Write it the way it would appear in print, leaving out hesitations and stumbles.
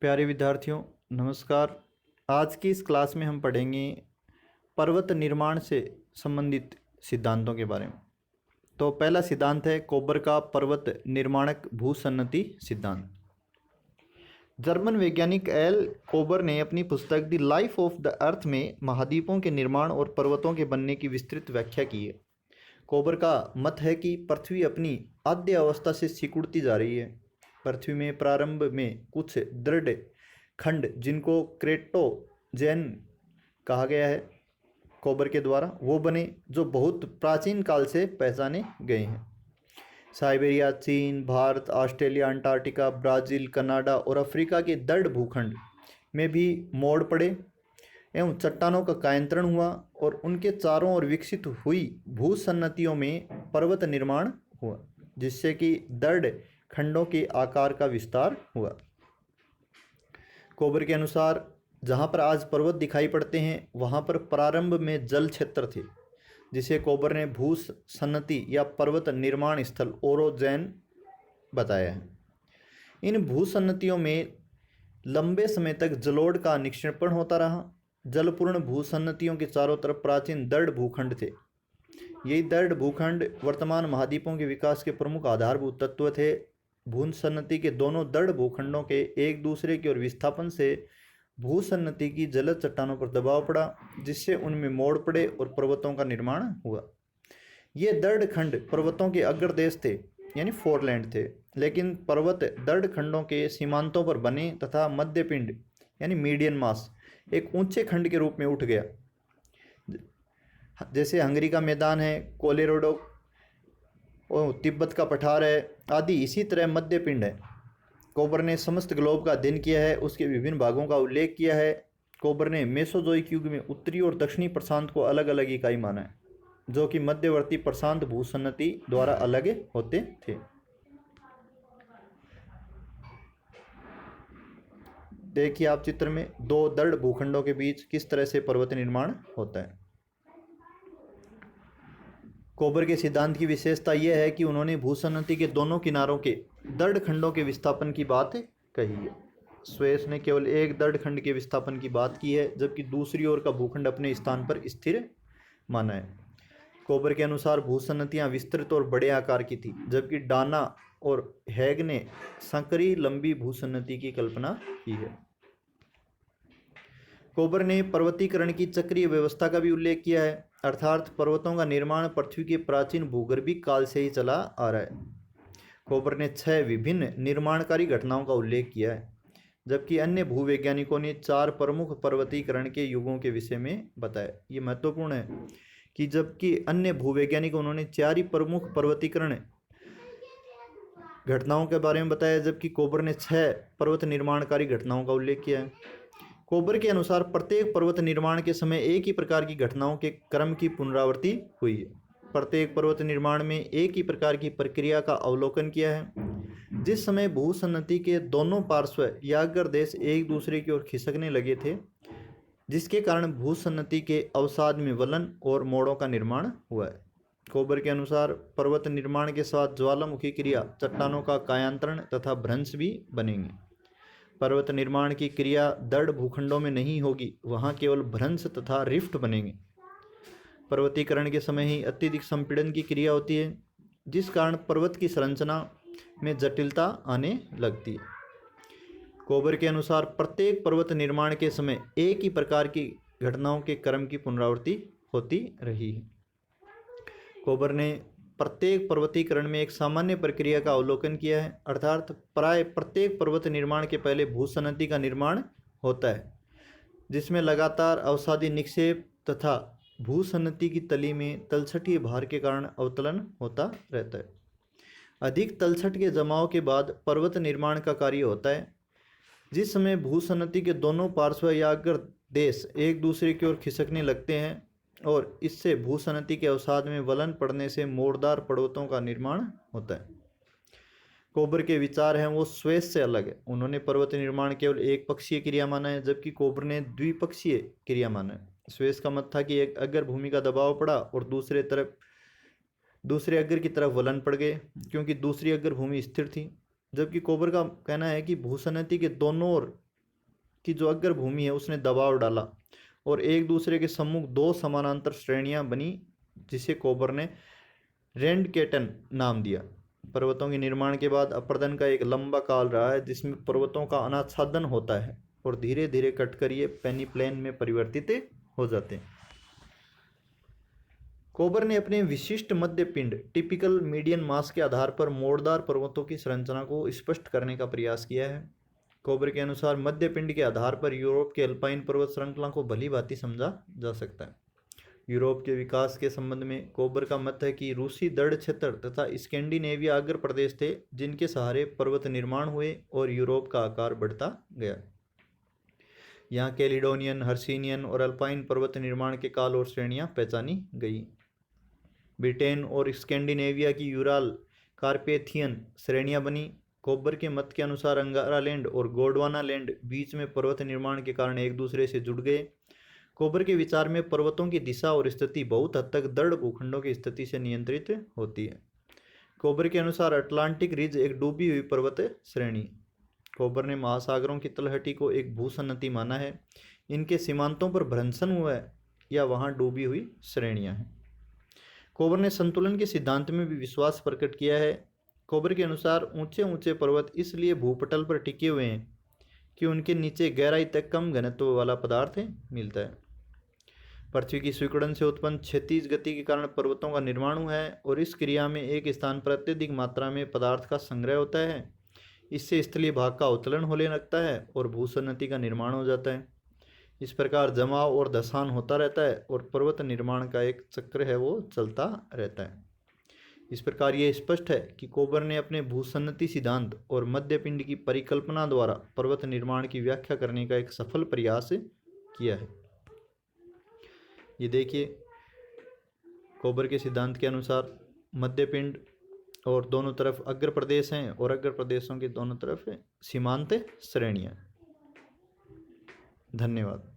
प्यारे विद्यार्थियों, नमस्कार। आज की इस क्लास में हम पढ़ेंगे पर्वत निर्माण से संबंधित सिद्धांतों के बारे में। तो पहला सिद्धांत है कोबर का पर्वत निर्माणक भूसन्नति सिद्धांत। जर्मन वैज्ञानिक एल कोबर ने अपनी पुस्तक the life of the earth में महाद्वीपों के निर्माण और पर्वतों के बनने की विस्तृत व्याख्या की है। कोबर का मत है कि पृथ्वी अपनी आद्य अवस्था से सिकुड़ती जा रही है। पृथ्वी में प्रारंभ में कुछ दृढ़ खंड, जिनको क्रेटोजेन कहा गया है कोबर के द्वारा, वो बने जो बहुत प्राचीन काल से पहचाने गए हैं। साइबेरिया, चीन, Bharat, Australia, Antarctica, Brazil, Canada और अफ्रीका के दृढ़ भूखंड में भी मोड़ पड़े एवं चट्टानों का कायांतरण हुआ और उनके चारों ओर विकसित हुई भूसन्नतियों में पर्वत निर्माण हुआ, जिससे कि दृढ़ खंडों के आकार का विस्तार हुआ। कोबर के अनुसार जहाँ पर आज पर्वत दिखाई पड़ते हैं वहाँ पर प्रारंभ में जल क्षेत्र थे, जिसे कोबर ने भूसन्नति या पर्वत निर्माण स्थल ओरोजैन बताया है। इन भूसन्नतियों में लंबे समय तक जलोढ़ का निक्षेपण होता रहा। जलपूर्ण भूसन्नतियों के चारों तरफ प्राचीन दृढ़ भूखंड थे। यही दृढ़ भूखंड वर्तमान महाद्वीपों के विकास के प्रमुख आधारभूत तत्व थे। भूसन्नति के दोनों दृढ़ भूखंडों के एक दूसरे की ओर विस्थापन से भूसन्नति की जलद चट्टानों पर दबाव पड़ा, जिससे उनमें मोड़ पड़े और पर्वतों का निर्माण हुआ। ये दृढ़ खंड पर्वतों के अग्रदेश थे, यानी फोरलैंड थे, लेकिन पर्वत दृढ़ खंडों के सीमांतों पर बने तथा मध्यपिंड यानी मीडियन मास एक ऊंचे खंड के रूप में उठ गया। जैसे हंगरी का मैदान है, कोलोराडो और तिब्बत का पठार है आदि, इसी तरह मध्य पिंड है। कोबर ने समस्त ग्लोब का अध्ययन किया है, उसके विभिन्न भागों का उल्लेख किया है। कोबर ने मेसोजोइक युग में उत्तरी और दक्षिणी प्रशांत को अलग अलग इकाई माना है, जो कि मध्यवर्ती प्रशांत भूसन्नति द्वारा अलग होते थे। देखिए आप चित्र में दो दृढ़ भूखंडों के बीच किस तरह से पर्वत निर्माण होता है। कोबर के सिद्धांत की विशेषता यह है कि उन्होंने भूसन्नति के दोनों किनारों के दृढ़ खंडों के विस्थापन की बात कही है। स्वेस ने केवल एक दृढ़ खंड के विस्थापन की बात की है, जबकि दूसरी ओर का भूखंड अपने स्थान पर स्थिर माना है। कोबर के अनुसार भूसन्नतियां विस्तृत और बड़े आकार की थी, जबकि डाना और हैग ने संकरी लंबी भूसन्नति की कल्पना की है। कोबर ने पर्वतीकरण की चक्रीय व्यवस्था का भी उल्लेख किया है, अर्थात पर्वतों का निर्माण पृथ्वी के प्राचीन भूगर्भिक काल से ही चला आ रहा है। कोबर ने 6 विभिन्न निर्माणकारी घटनाओं का उल्लेख किया है, जबकि अन्य भूवैज्ञानिकों ने 4 प्रमुख पर्वतीकरण के युगों के विषय में बताया। ये महत्वपूर्ण है कि जबकि अन्य भूवैज्ञानिक उन्होंने 4 ही प्रमुख पर्वतीकरण घटनाओं के बारे में बताया, जबकि कोबर ने 6 पर्वत निर्माणकारी घटनाओं का उल्लेख किया है। कोबर के अनुसार प्रत्येक पर्वत निर्माण के समय एक ही प्रकार की घटनाओं के क्रम की पुनरावृत्ति हुई है। प्रत्येक पर्वत निर्माण में एक ही प्रकार की प्रक्रिया का अवलोकन किया है। जिस समय भूसन्नति के दोनों पार्श्व या अग्रदेश एक दूसरे की ओर खिसकने लगे थे, जिसके कारण भूसन्नति के अवसाद में वलन और मोड़ों का निर्माण हुआ है। कोबर के अनुसार पर्वत निर्माण के साथ ज्वालामुखी क्रिया, चट्टानों का कायांतरण तथा भ्रंश भी बनेंगे। पर्वत निर्माण की क्रिया दृढ़ भूखंडों में नहीं होगी, वहाँ केवल भ्रंश तथा रिफ्ट बनेंगे। पर्वतीकरण के समय ही अत्यधिक संपीड़न की क्रिया होती है, जिस कारण पर्वत की संरचना में जटिलता आने लगती है। कोबर के अनुसार प्रत्येक पर्वत निर्माण के समय एक ही प्रकार की घटनाओं के क्रम की पुनरावृत्ति होती रही है। कोबर ने प्रत्येक पर्वतीकरण में एक सामान्य प्रक्रिया का अवलोकन किया है, अर्थात प्राय प्रत्येक पर्वत निर्माण के पहले भूसन्नति का निर्माण होता है, जिसमें लगातार अवसादी निक्षेप तथा भूसन्नति की तली में तलछटीय भार के कारण अवतलन होता रहता है। अधिक तलछट के जमाव के बाद पर्वत निर्माण का कार्य होता है। जिस समय भूसन्नति के दोनों पार्श्व या अग्रदेश एक दूसरे की ओर खिसकने लगते हैं और इससे भूसन्नति के अवसाद में वलन पड़ने से मोड़दार पर्वतों का निर्माण होता है। कोबर के विचार हैं वो स्वेस से अलग है। उन्होंने पर्वत निर्माण केवल एक पक्षीय क्रिया माना है, जबकि कोबर ने द्विपक्षीय क्रिया माना है। स्वेस का मत था कि एक अग्र भूमि का दबाव पड़ा और दूसरे अग्र की तरफ वलन पड़ गए, क्योंकि दूसरी अग्र भूमि स्थिर थी। जबकि कोबर का कहना है कि भूसन्नति के दोनों ओर की जो अग्र भूमि है उसने दबाव डाला और एक दूसरे के सम्मुख दो समानांतर श्रेणियां बनी, जिसे कोबर ने रेंडकेटन नाम दिया। पर्वतों के निर्माण के बाद अपर्दन का एक लंबा काल रहा है जिसमें पर्वतों का अनाच्छादन होता है और धीरे धीरे कटकर ये पेनीप्लेन में परिवर्तित हो जाते हैं। कोबर ने अपने विशिष्ट मध्य पिंड टिपिकल मीडियन मास के आधार पर मोड़दार पर्वतों की संरचना को स्पष्ट करने का प्रयास किया है। कोबर के अनुसार मध्य पिंड के आधार पर यूरोप के अल्पाइन पर्वत श्रृंखला को भली भांति समझा जा सकता है। यूरोप के विकास के संबंध में कोबर का मत है कि रूसी दृढ़ क्षेत्र तथा स्कैंडिनेविया अग्र प्रदेश थे जिनके सहारे पर्वत निर्माण हुए और यूरोप का आकार बढ़ता गया। यहाँ कैलिडोनियन, हर्सिनियन और अल्पाइन पर्वत निर्माण के काल और श्रेणियाँ पहचानी गई। ब्रिटेन और स्कैंडिनेविया की यूराल कार्पेथियन श्रेणियाँ बनी। कोबर के मत के अनुसार अंगारा लैंड और गोंडवाना लैंड बीच में पर्वत निर्माण के कारण एक दूसरे से जुड़ गए। कोबर के विचार में पर्वतों की दिशा और स्थिति बहुत हद तक दृढ़ भूखंडों की स्थिति से नियंत्रित होती है। कोबर के अनुसार अटलांटिक रिज एक डूबी हुई पर्वत श्रेणी। कोबर ने महासागरों की तलहटी को एक भूसन्नति माना है। इनके सीमांतों पर भ्रंशन हुआ है या वहाँ डूबी हुई श्रेणियाँ हैं। कोबर ने संतुलन के सिद्धांत में भी विश्वास प्रकट किया है। कोबर के अनुसार ऊंचे ऊंचे पर्वत इसलिए भूपटल पर टिके हुए हैं कि उनके नीचे गहराई तक कम घनत्व वाला पदार्थ मिलता है। पृथ्वी की सिकुड़न से उत्पन्न क्षैतिज गति के कारण पर्वतों का निर्माण हुआ है और इस क्रिया में एक स्थान पर अत्यधिक मात्रा में पदार्थ का संग्रह होता है। इससे स्थलीय भाग का उत्तोलन होने लगता है और भूसन्नति का निर्माण हो जाता है। इस प्रकार जमाव और धसान होता रहता है और पर्वत निर्माण का एक चक्र है वो चलता रहता है। इस प्रकार ये स्पष्ट है कि कोबर ने अपने भूसन्नति सिद्धांत और मध्य पिंड की परिकल्पना द्वारा पर्वत निर्माण की व्याख्या करने का एक सफल प्रयास किया है। ये देखिए, कोबर के सिद्धांत के अनुसार मध्य पिंड और दोनों तरफ अग्र प्रदेश हैं और अग्र प्रदेशों के दोनों तरफ सीमांत श्रेणियाँ। धन्यवाद।